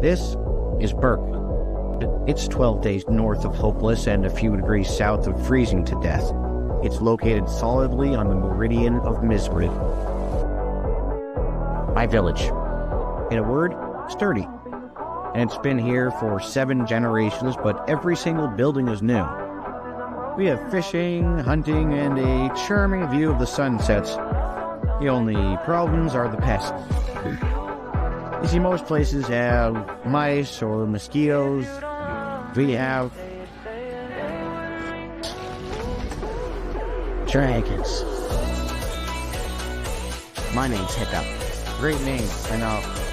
This is Berk. It's 12 days north of hopeless and a few degrees south of freezing to death. It's located solidly on the meridian of misery. My village. In a word, sturdy. And it's been here for 7 generations, but every single building is new. We have fishing, hunting, and a charming view of the sunsets. The only problems are the pests. You see, most places have mice or mosquitoes. We have dragons. My name's Hiccup. great names, I know.